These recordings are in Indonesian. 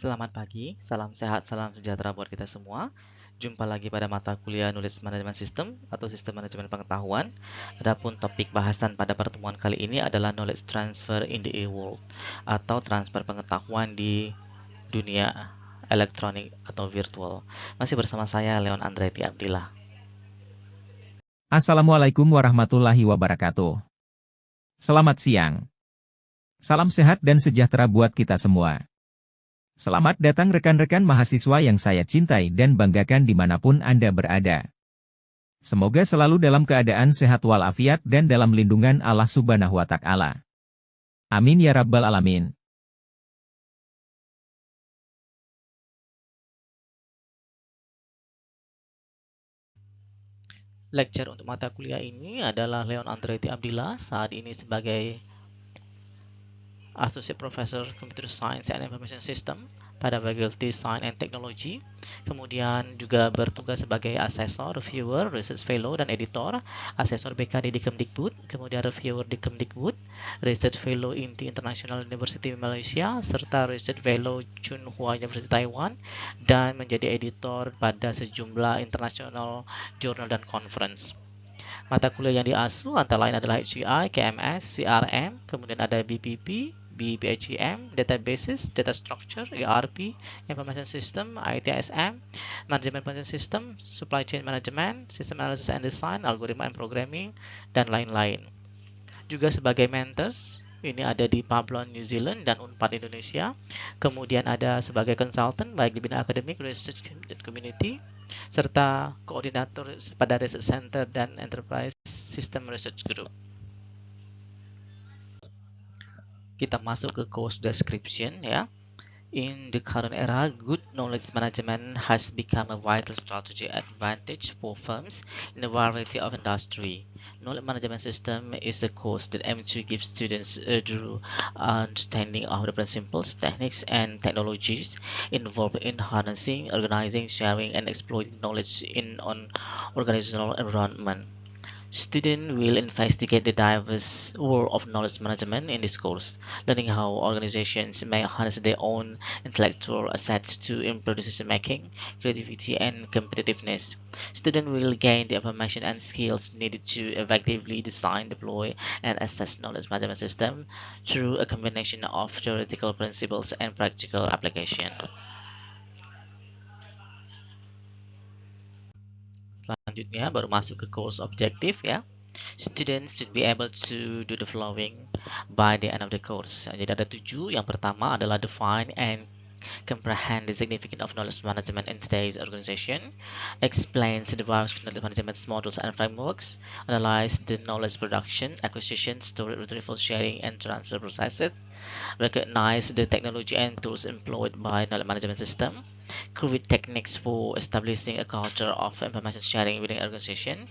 Selamat pagi, salam sehat, salam sejahtera buat kita semua. Jumpa lagi pada mata kuliah Knowledge Management System atau Sistem Manajemen Pengetahuan. Adapun topik bahasan pada pertemuan kali ini adalah Knowledge Transfer in the E-World atau transfer pengetahuan di dunia elektronik atau virtual. Masih bersama saya Leon Andretti Abdillah. Assalamualaikum warahmatullahi wabarakatuh. Selamat siang. Salam sehat dan sejahtera buat kita semua. Selamat datang rekan-rekan mahasiswa yang saya cintai dan banggakan dimanapun Anda berada. Semoga selalu dalam keadaan sehat walafiat dan dalam lindungan Allah Subhanahu wa Ta'ala. Amin ya Rabbal 'Alamin. Lecture untuk mata kuliah ini adalah Leon Andretti Abdillah, saat ini sebagai Associate Professor Computer Science and Information System pada Faculty Science and Technology. Kemudian juga bertugas sebagai asesor, reviewer, research fellow, dan editor. Asesor BKD di Kemdikbud, kemudian reviewer di Kemdikbud, research fellow INTI International University Malaysia, serta research fellow Tsinghua University Taiwan, dan menjadi editor pada sejumlah international journal dan conference. Mata kuliah yang diasuh antara lain adalah HCI, KMS, CRM, kemudian ada BPP, BPHEM, Databases, Data Structure, ERP, Information System, ITSM, Management Planning System, Supply Chain Management, System Analysis and Design, Algoritma and Programming, dan lain-lain. Juga sebagai mentors, ini ada di Pablon New Zealand dan Unpad Indonesia. Kemudian ada sebagai consultant baik di bidang akademik, research, dan community, serta koordinator pada Research Center dan Enterprise System Research Group. Kita masuk ke course description ya. In the current era, good knowledge management has become a vital strategy advantage for firms in a variety of industry. Knowledge management system is a course that aims to give students a thorough understanding of the principles, techniques, and technologies involved in harnessing, organizing, sharing, and exploiting knowledge in an organizational environment. Students will investigate the diverse world of knowledge management in this course, learning how organizations may harness their own intellectual assets to improve decision-making, creativity, and competitiveness. Students will gain the information and skills needed to effectively design, deploy, and assess knowledge management system through a combination of theoretical principles and practical application. Selanjutnya baru masuk ke course objective ya. Students should be able to do the following by the end of the course. Jadi ada 7. Yang pertama adalah define and comprehend the significance of knowledge management in today's organization, explains the various knowledge management models and frameworks, analyze the knowledge production, acquisition, storage, retrieval, sharing, and transfer processes, recognize the technology and tools employed by knowledge management system, create techniques for establishing a culture of information sharing within an organization,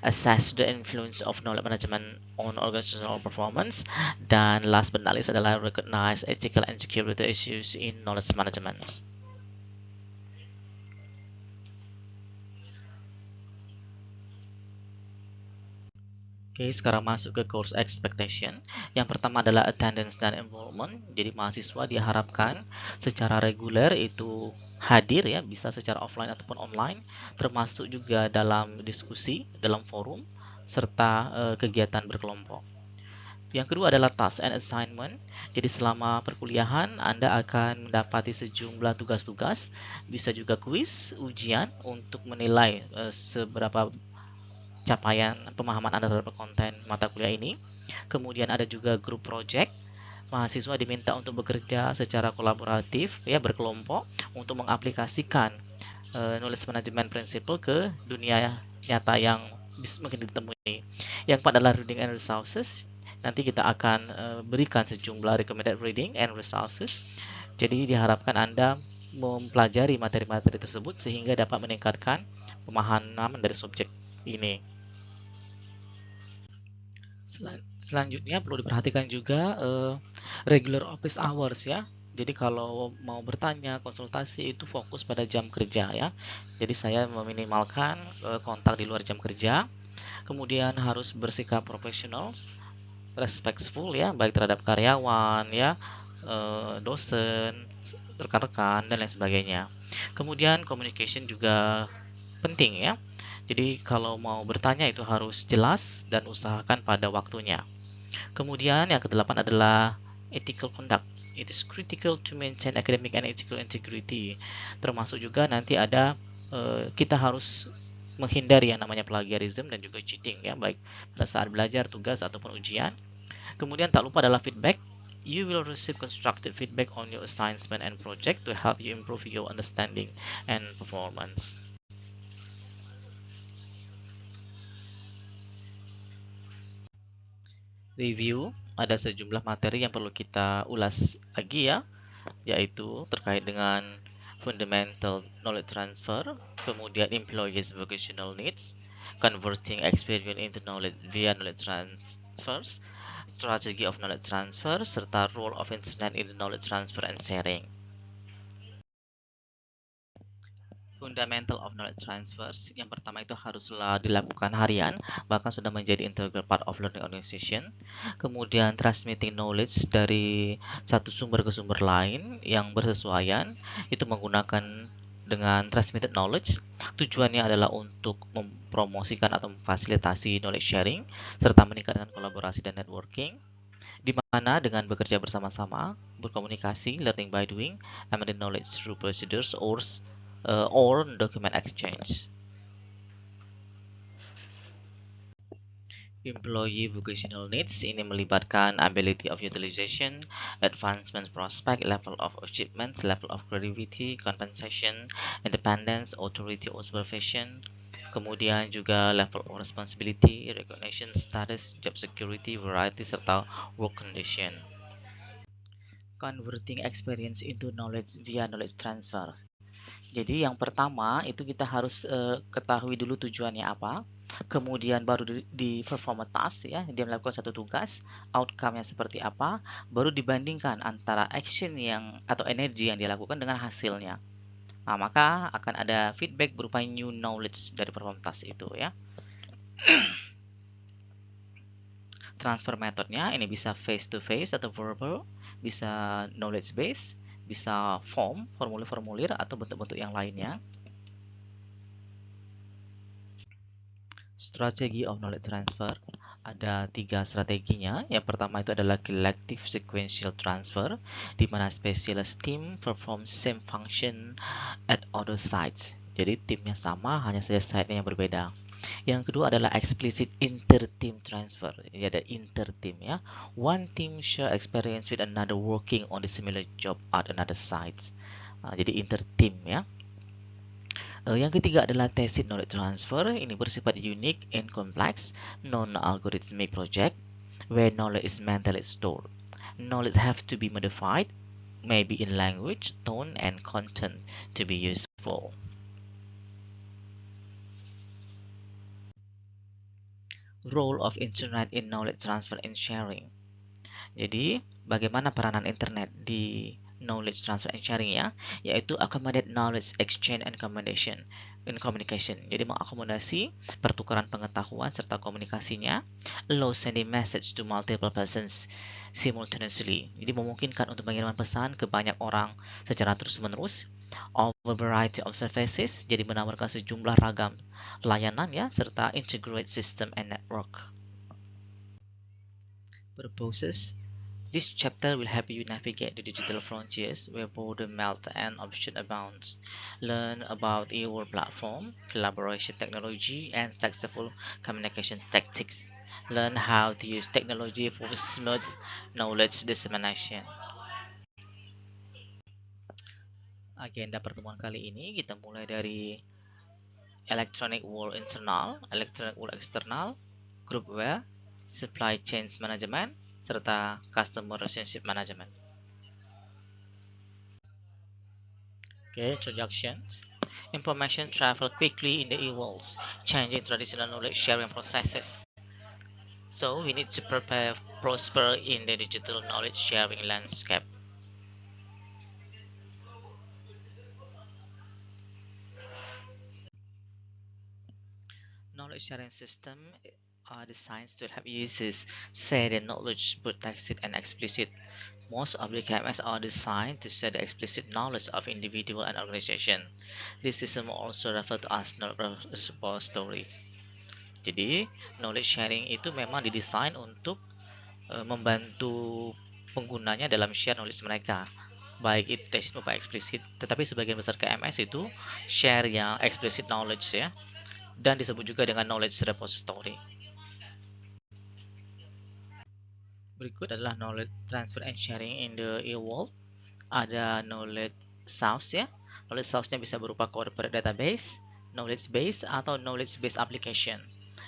assess the influence of knowledge management on organizational performance, dan last but not least adalah recognize ethical and security issues in knowledge management. Oke, sekarang masuk ke course expectation. Yang pertama adalah attendance dan enrollment. Jadi mahasiswa diharapkan secara reguler itu hadir ya, bisa secara offline ataupun online, termasuk juga dalam diskusi, dalam forum, serta kegiatan berkelompok. Yang kedua adalah task and assignment. Jadi selama perkuliahan Anda akan mendapati sejumlah tugas-tugas, bisa juga kuis, ujian untuk menilai seberapa capaian pemahaman Anda terhadap konten mata kuliah ini. Kemudian ada juga grup project. Mahasiswa diminta untuk bekerja secara kolaboratif ya, berkelompok untuk mengaplikasikan knowledge management principle ke dunia nyata yang mungkin ditemui. Yang keempat adalah reading and resources. Nanti kita akan berikan sejumlah recommended reading and resources. Jadi diharapkan Anda mempelajari materi-materi tersebut sehingga dapat meningkatkan pemahaman dari subjek ini. Selanjutnya perlu diperhatikan juga regular office hours ya. Jadi kalau mau bertanya, konsultasi itu fokus pada jam kerja ya. Jadi saya meminimalkan kontak di luar jam kerja. Kemudian harus bersikap profesional, respectful ya, baik terhadap karyawan ya, dosen, rekan-rekan dan lain sebagainya. Kemudian communication juga penting ya. Jadi kalau mau bertanya itu harus jelas dan usahakan pada waktunya. Kemudian yang kedelapan adalah ethical conduct. It is critical to maintain academic and ethical integrity. Termasuk juga nanti ada kita harus menghindari yang namanya plagiarism dan juga cheating ya, baik pada saat belajar, tugas ataupun ujian. Kemudian tak lupa adalah feedback. You will receive constructive feedback on your assignment and project to help you improve your understanding and performance. Review, ada sejumlah materi yang perlu kita ulas lagi ya, yaitu terkait dengan fundamental knowledge transfer, kemudian employees vocational needs, converting experience into knowledge via knowledge transfers, strategy of knowledge transfer, serta role of internet in the knowledge transfer and sharing. Fundamental of knowledge transfers. Yang pertama itu haruslah dilakukan harian, bahkan sudah menjadi integral part of learning organization. Kemudian transmitting knowledge dari satu sumber ke sumber lain yang bersesuaian, itu menggunakan dengan transmitted knowledge. Tujuannya adalah untuk mempromosikan atau memfasilitasi knowledge sharing, serta meningkatkan kolaborasi dan networking, di mana dengan bekerja bersama-sama, berkomunikasi, learning by doing, and knowledge through procedures or document exchange. Employee vocational needs ini melibatkan ability of utilization, advancement prospect, level of achievement, level of creativity, compensation, independence, authority or supervision, kemudian juga level of responsibility, recognition, status, job security, variety, serta work condition. Converting experience into knowledge via knowledge transfer. Jadi yang pertama itu kita harus ketahui dulu tujuannya apa, kemudian baru di perform a task ya, dia melakukan satu tugas, outcome-nya seperti apa, baru dibandingkan antara action yang atau energi yang dia lakukan dengan hasilnya. Nah, maka akan ada feedback berupa new knowledge dari perform task itu ya. Transfer metodnya ini bisa face to face atau verbal, bisa knowledge base, bisa form, formulir-formulir atau bentuk-bentuk yang lainnya. Strategi of knowledge transfer ada 3 strateginya. Yang pertama itu adalah collective sequential transfer, di mana specialist team perform same function at other sites. Jadi timnya sama, hanya saja site-nya yang berbeda. Yang kedua adalah explicit inter-team transfer. Jadi ada inter-team ya. One team share experience with another working on the similar job at another sites. Jadi inter-team ya. Yang ketiga adalah tacit knowledge transfer. Ini bersifat unique and complex, non-algorithmic project where knowledge is mentally stored. Knowledge have to be modified, maybe in language, tone, and content to be useful. Role of internet in knowledge transfer and sharing. Jadi, bagaimana peranan internet di knowledge transfer and sharing ya, yaitu accommodate knowledge exchange and communication. Jadi mengakomodasi pertukaran pengetahuan serta komunikasinya, allow sending message to multiple persons simultaneously. Jadi memungkinkan untuk mengirimkan pesan ke banyak orang secara terus-menerus, over variety of services, jadi menawarkan sejumlah ragam layanan ya, serta integrate system and network. Purposes. This chapter will help you navigate the digital frontiers where border melt and option abounds. Learn about your platform, collaboration technology, and successful communication tactics. Learn how to use technology for smooth knowledge dissemination. Agenda pertemuan kali ini kita mulai dari electronic world internal, electronic world external, groupware, supply chain management, serta customer relationship management. Okay, introductions. Information travel quickly in the e-world, changing traditional knowledge sharing processes. So we need to prepare prosper in the digital knowledge sharing landscape. Knowledge sharing system are designed to help users share their knowledge both tacit and explicit. Most of the KMS are designed to share the explicit knowledge of individual and organization. This system also referred to as knowledge repository. Jadi, knowledge sharing itu memang didesain untuk membantu penggunanya dalam share knowledge mereka, baik itu tacit maupun eksplisit. Tetapi sebagian besar KMS itu share yang explicit knowledge ya, dan disebut juga dengan knowledge repository. Berikut adalah knowledge transfer and sharing in the e-world. Ada knowledge source ya. Knowledge source-nya bisa berupa corporate database, knowledge base, atau knowledge base application.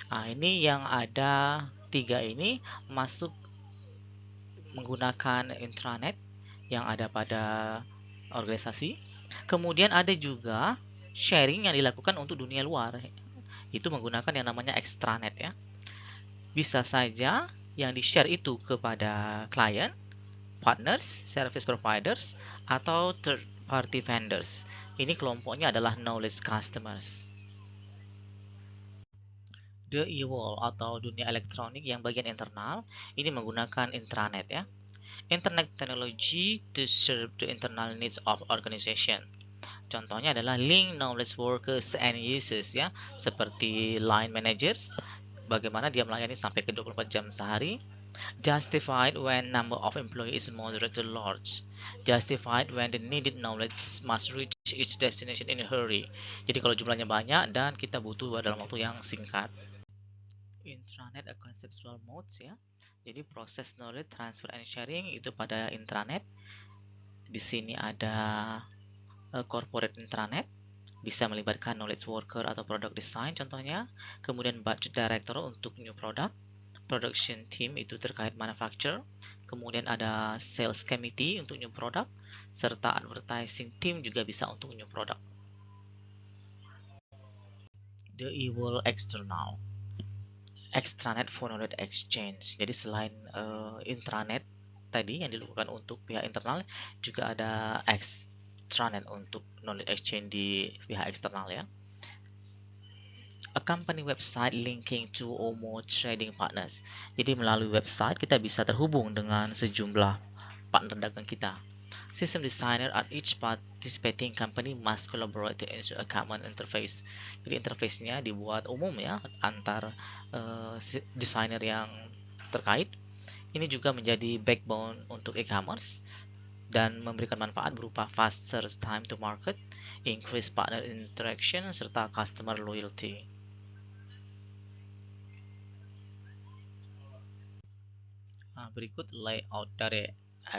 Nah, ini yang ada tiga ini masuk menggunakan intranet yang ada pada organisasi. Kemudian ada juga sharing yang dilakukan untuk dunia luar. Itu menggunakan yang namanya extranet ya. Bisa saja yang di-share itu kepada klien, partners, service providers, atau third party vendors. Ini kelompoknya adalah knowledge customers. The e-world atau dunia elektronik yang bagian internal ini menggunakan intranet ya. Internet technology to serve the internal needs of organization. Contohnya adalah link knowledge workers and users ya, seperti line managers, bagaimana dia melayani sampai ke 24 jam sehari. Justified when number of employees is moderate to large. Justified when the needed knowledge must reach its destination in a hurry. Jadi kalau jumlahnya banyak dan kita butuh dalam waktu yang singkat. Intranet a conceptual modes ya. Jadi proses knowledge transfer and sharing itu pada intranet. Di sini ada corporate intranet, bisa melibatkan knowledge worker atau product design contohnya. Kemudian budget director untuk new product, production team itu terkait manufacture. Kemudian ada sales committee untuk new product, serta advertising team juga bisa untuk new product. The e-world external. Extranet for knowledge exchange. Jadi selain intranet tadi yang dilakukan untuk pihak internal, juga ada extranet untuk knowledge exchange di pihak eksternal ya. A company website linking to or more trading partners. Jadi melalui website kita bisa terhubung dengan sejumlah partner dagang kita. System designer at each participating company must collaborate to ensure a common interface. Jadi interface-nya dibuat umum ya antar desainer yang terkait. Ini juga menjadi backbone untuk e-commerce dan memberikan manfaat berupa faster time to market, increase partner interaction, serta customer loyalty. Nah, berikut layout dari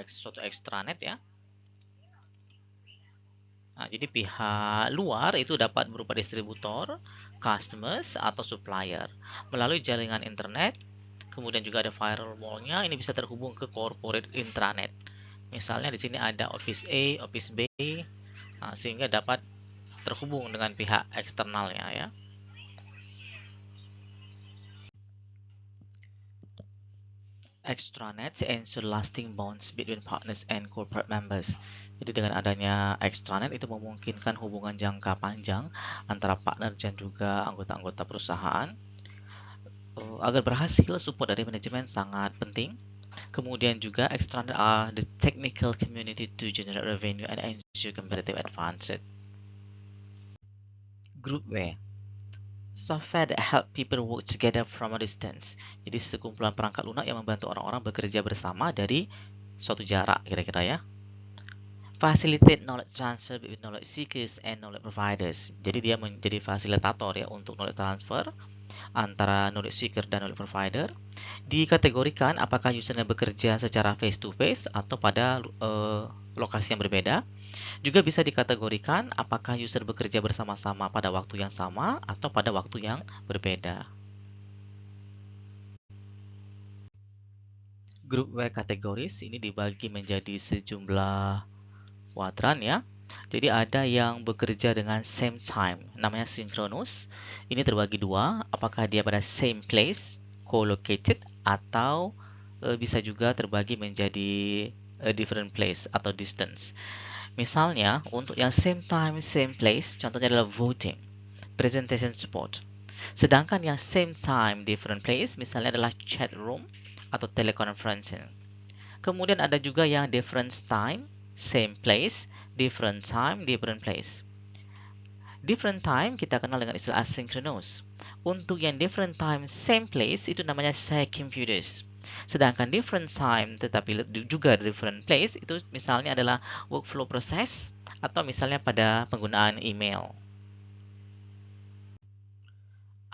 suatu extranet ya. Nah, jadi pihak luar itu dapat berupa distributor, customers, atau supplier. Melalui jaringan internet, kemudian juga ada firewall-nya, ini bisa terhubung ke corporate intranet. Misalnya di sini ada Office A, Office B, nah, sehingga dapat terhubung dengan pihak eksternalnya ya. Extranet ensure lasting bonds between partners and corporate members. Jadi dengan adanya extranet itu memungkinkan hubungan jangka panjang antara partner dan juga anggota-anggota perusahaan. Agar berhasil, support dari manajemen sangat penting. Kemudian juga extranet are the technical community to generate revenue and ensure competitive advantage. Groupware, software that help people work together from a distance. Jadi sekumpulan perangkat lunak yang membantu orang-orang bekerja bersama dari suatu jarak kira-kira ya. Facilitate knowledge transfer between knowledge seekers and knowledge providers. Jadi dia menjadi fasilitator ya untuk knowledge transfer antara knowledge seeker dan knowledge provider. Dikategorikan apakah usernya bekerja secara face to face atau pada lokasi yang berbeda. Juga bisa dikategorikan apakah user bekerja bersama-sama pada waktu yang sama atau pada waktu yang berbeda. Groupware categories ini dibagi menjadi sejumlah kuadran ya. Jadi ada yang bekerja dengan same time, namanya synchronous. Ini terbagi dua, apakah dia pada same place, co-located, atau bisa juga terbagi menjadi different place atau distance. Misalnya, untuk yang same time, same place, contohnya adalah voting, presentation support. Sedangkan yang same time, different place, misalnya adalah chat room atau teleconferencing. Kemudian ada juga yang different time, same place, different time, different place. Different time kita kenal dengan istilah asynchronous. Untuk yang different time, same place itu namanya synchronous. Sedangkan different time tetapi juga different place itu misalnya adalah workflow process atau misalnya pada penggunaan email.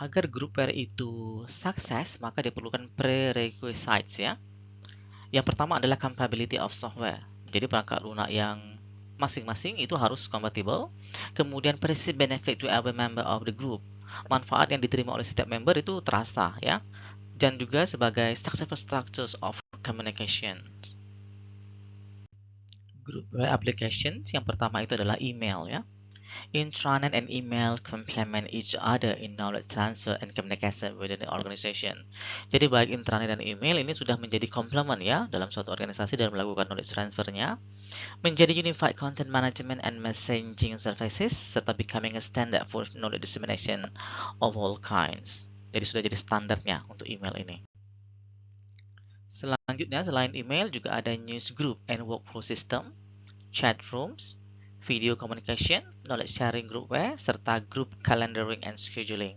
Agar groupware itu sukses, maka diperlukan prerequisites ya. Yang pertama adalah compatibility of software. Jadi perangkat lunak yang masing-masing itu harus compatible. Kemudian perceived benefit to every member of the group. Manfaat yang diterima oleh setiap member itu terasa ya. Dan juga sebagai successful structures of communication. Groupware applications yang pertama itu adalah email ya. Intranet and email complement each other in knowledge transfer and communication within the organization. Jadi baik intranet dan email ini sudah menjadi komplement ya dalam suatu organisasi dalam melakukan knowledge transfernya, menjadi unified content management and messaging services, serta becoming a standard for knowledge dissemination of all kinds. Jadi sudah jadi standarnya untuk email ini. Selanjutnya, selain email juga ada news group and workflow system, chat rooms, video communication, knowledge sharing groupware, serta group calendaring and scheduling.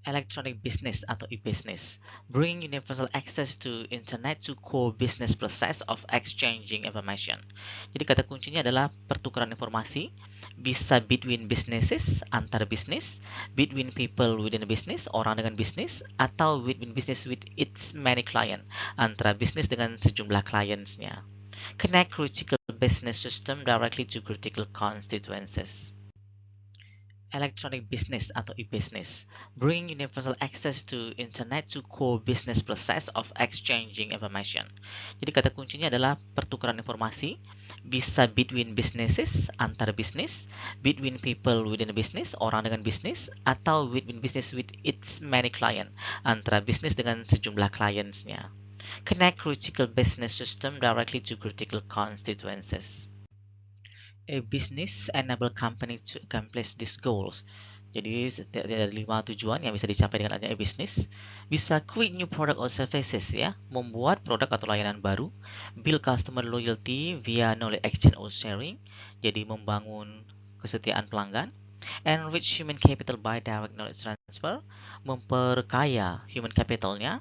Electronic business atau e-business, bringing universal access to internet to core business process of exchanging information. Jadi kata kuncinya adalah pertukaran informasi, bisa between businesses, antar bisnis, between people within a business, orang dengan bisnis, atau between business with its many client, antara bisnis dengan sejumlah clients-nya. Connect critical business system directly to critical constituencies. Electronic business atau e-business, bringing universal access to internet to core business process of exchanging information. Jadi kata kuncinya adalah pertukaran informasi, bisa between businesses, antar bisnis, between people within a business, orang dengan bisnis, atau between business with its many client, antara bisnis dengan sejumlah clients-nya. Connect critical business system directly to critical constituencies. A business enable company to accomplish these goals. Jadi ada 5 tujuan yang bisa dicapai dengan adanya e-business. Bisa create new product or services ya, membuat produk atau layanan baru, build customer loyalty via knowledge exchange or sharing, jadi membangun kesetiaan pelanggan, enrich human capital by direct knowledge transfer, memperkaya human capitalnya,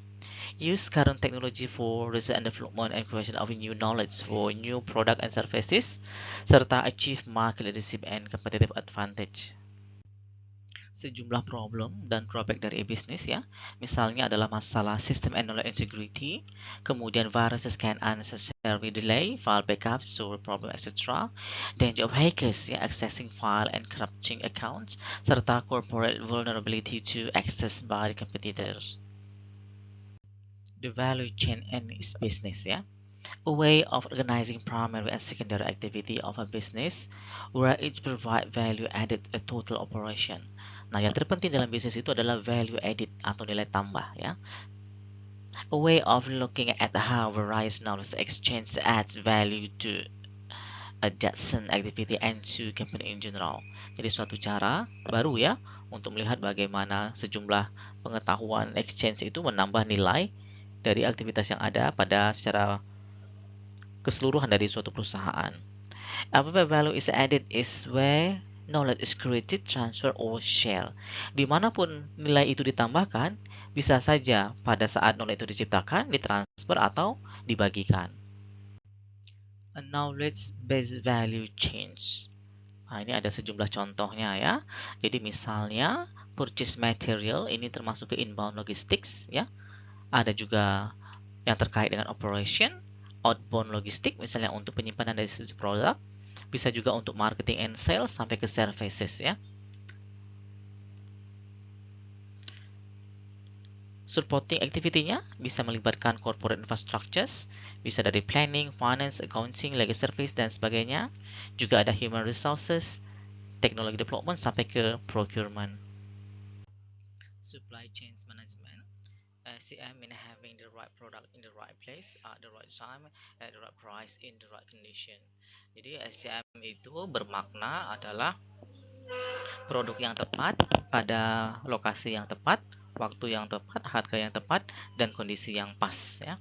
use current technology for research and development and creation of new knowledge for new product and services, serta achieve market leadership and competitive advantage. Sejumlah problem dan drawback dari e-business ya, misalnya adalah masalah system and knowledge integrity, kemudian viruses can unnecessarily delay file backup, so problem etc. Danger of hackers ya, accessing file and corrupting accounts, serta corporate vulnerability to access by competitors. The value chain and its business ya, a way of organizing primary and secondary activity of a business where each provide value added a total operation. Nah, yang terpenting dalam bisnis itu adalah value added atau nilai tambah ya. A way of looking at how various knowledge exchange adds value to adjacent activity and to company in general. Jadi suatu cara baru ya untuk melihat bagaimana sejumlah pengetahuan exchange itu menambah nilai dari aktivitas yang ada pada secara keseluruhan dari suatu perusahaan. Where value is added is where knowledge is created, transfer, or share. Dimanapun nilai itu ditambahkan, bisa saja pada saat knowledge itu diciptakan, ditransfer, atau dibagikan. A knowledge-based value change. Nah, ini ada sejumlah contohnya ya. Jadi misalnya purchase material ini termasuk ke inbound logistics ya. Ada juga yang terkait dengan operation, outbound logistik misalnya untuk penyimpanan dari sisi produk, bisa juga untuk marketing and sales sampai ke services ya. Supporting activity-nya bisa melibatkan corporate infrastructures, bisa dari planning, finance, accounting, legal service, dan sebagainya. Juga ada human resources, technology development, sampai ke procurement. Supply chain management, SCM in having the right product in the right place at the right time at the right price in the right condition. Jadi SCM itu bermakna adalah Produk yang tepat pada lokasi yang tepat, waktu yang tepat, harga yang tepat, dan kondisi yang pas ya.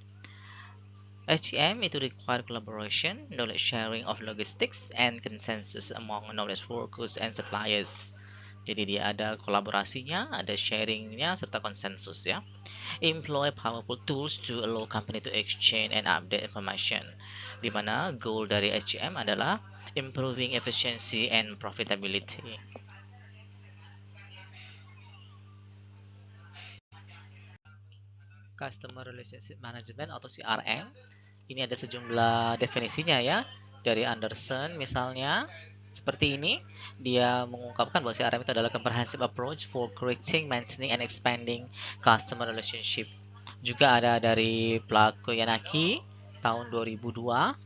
HCM itu require collaboration, knowledge sharing of logistics, and consensus among knowledge workers and suppliers. Jadi dia ada kolaborasinya, ada sharingnya, serta konsensus ya. Employ powerful tools to allow company to exchange and update information. Di mana goal dari HCM adalah improving efficiency and profitability. Customer Relationship Management atau CRM. Ini ada sejumlah definisinya ya. Dari Anderson misalnya, seperti ini, dia mengungkapkan bahwa CRM itu adalah comprehensive approach for creating, maintaining, and expanding customer relationship. Juga ada dari Plakoyanaki tahun 2002.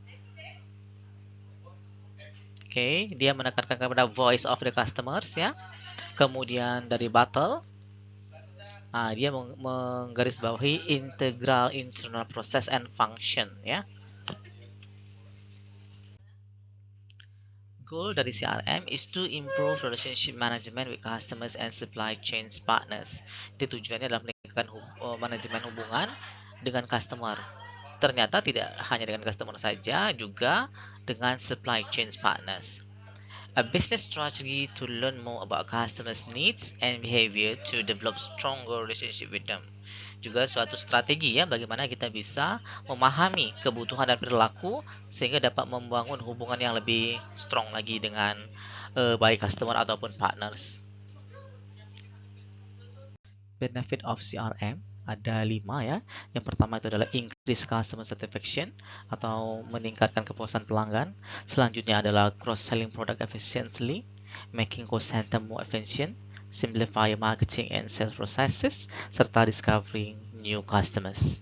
Oke, dia menekankan kepada voice of the customers ya. Kemudian dari Battle, dia menggarisbawahi integral internal process and function ya. Goal dari CRM is to improve relationship management with customers and supply chain partners. Jadi tujuannya adalah meningkatkan manajemen hubungan dengan customer. Ternyata tidak hanya dengan customer saja, juga dengan supply chain partners. A business strategy to learn more about customers' needs and behavior to develop stronger relationship with them. Juga suatu strategi ya bagaimana kita bisa memahami kebutuhan dan perilaku sehingga dapat membangun hubungan yang lebih strong lagi dengan baik customer ataupun partners. Benefit of CRM ada 5 ya. Yang pertama itu adalah increase customer satisfaction atau meningkatkan kepuasan pelanggan. Selanjutnya adalah cross-selling product efficiently, making call center more efficient, simplify marketing and sales processes, serta discovering new customers.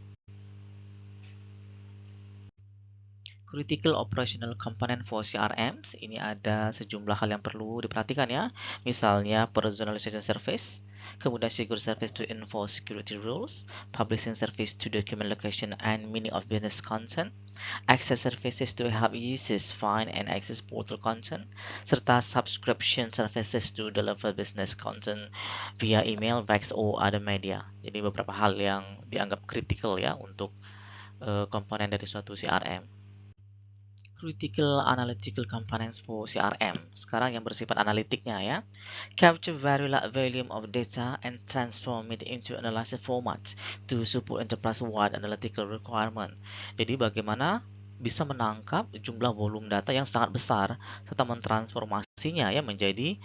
Critical operational component for CRMs, ini ada sejumlah hal yang perlu diperhatikan ya. Misalnya personalization service, kemudian secure service to enforce security rules, publishing service to document location and meaning of business content, access services to help users find and access portal content, serta subscription services to deliver business content via email, fax, or other media. Jadi beberapa hal yang dianggap kritikal ya untuk komponen dari suatu CRM. Critical Analytical Components for CRM. Sekarang yang bersifat analitiknya ya. Capture very large volume of data and transform it into analysis format to support enterprise-wide analytical requirement. Jadi bagaimana bisa menangkap jumlah volume data yang sangat besar serta mentransformasinya ya menjadi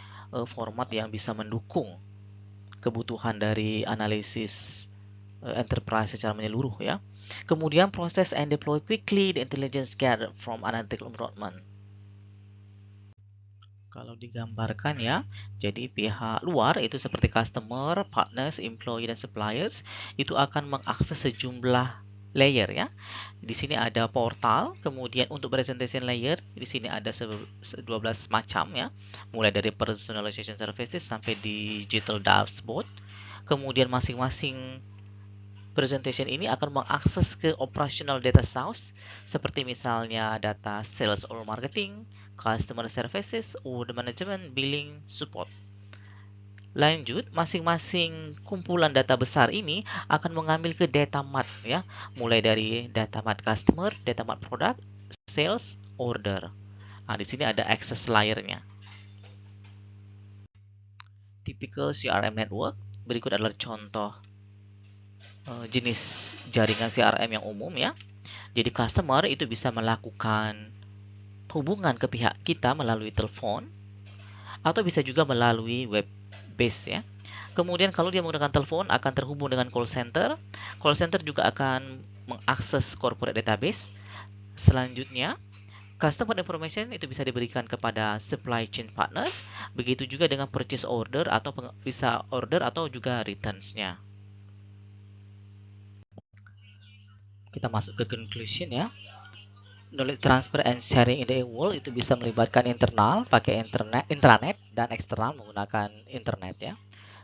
format yang bisa mendukung kebutuhan dari analisis enterprise secara menyeluruh ya. Kemudian proses and deploy quickly the intelligence gathered from analytical environment. Kalau digambarkan ya, jadi pihak luar itu seperti customer, partners, employee, dan suppliers itu akan mengakses sejumlah layer ya. Di sini ada portal, kemudian untuk presentation layer, di sini ada 12 macam ya. Mulai dari personalization services sampai digital dashboard. Kemudian masing-masing presentation ini akan mengakses ke operational data source seperti misalnya data sales or marketing, customer services, order management, billing, support. Lanjut, masing-masing kumpulan data besar ini akan mengambil ke data mart ya, mulai dari data mart customer, data mart product, sales, order. Nah, di sini ada access layer-nya. Typical CRM network. Berikut adalah contoh jenis jaringan CRM yang umum ya. Jadi customer itu bisa melakukan hubungan ke pihak kita melalui telepon atau bisa juga melalui web base ya. Kemudian kalau dia menggunakan telepon akan terhubung dengan call center. Call center juga akan mengakses corporate database. Selanjutnya, customer information itu bisa diberikan kepada supply chain partners. Begitu juga dengan purchase order atau bisa order atau juga returns-nya. Kita masuk ke conclusion ya. Knowledge transfer and sharing in the world itu bisa melibatkan internal pakai intranet dan eksternal menggunakan internet ya.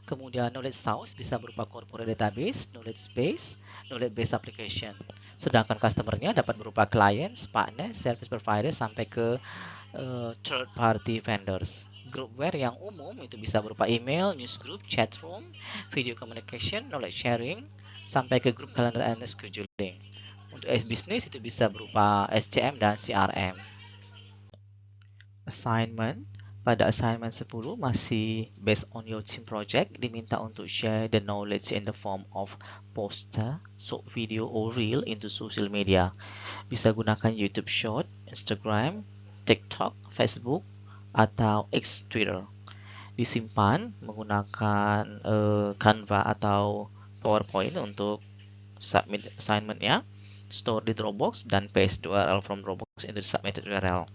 Kemudian knowledge source bisa berupa corporate database, knowledge base, knowledge base application. Sedangkan customernya dapat berupa clients, partner, service provider sampai ke third party vendors. groupware yang umum itu bisa berupa email, newsgroup, chat room, video communication, knowledge sharing, sampai ke grup calendar and scheduling. Untuk business itu bisa berupa SCM dan CRM. Assignment. Pada assignment 10 masih based on your team project, diminta untuk share the knowledge in the form of poster, short video or reel into social media. Bisa gunakan YouTube Short, Instagram, TikTok, Facebook, atau X Twitter. Disimpan menggunakan Canva atau PowerPoint untuk submit assignment-nya, store di Dropbox, dan paste the URL from Dropbox into the submitted URL.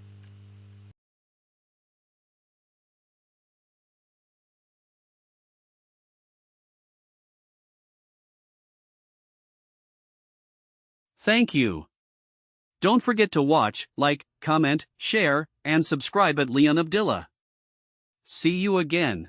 Thank you. Don't forget to watch, like, comment, share, and subscribe at Leon Abdillah. See you again.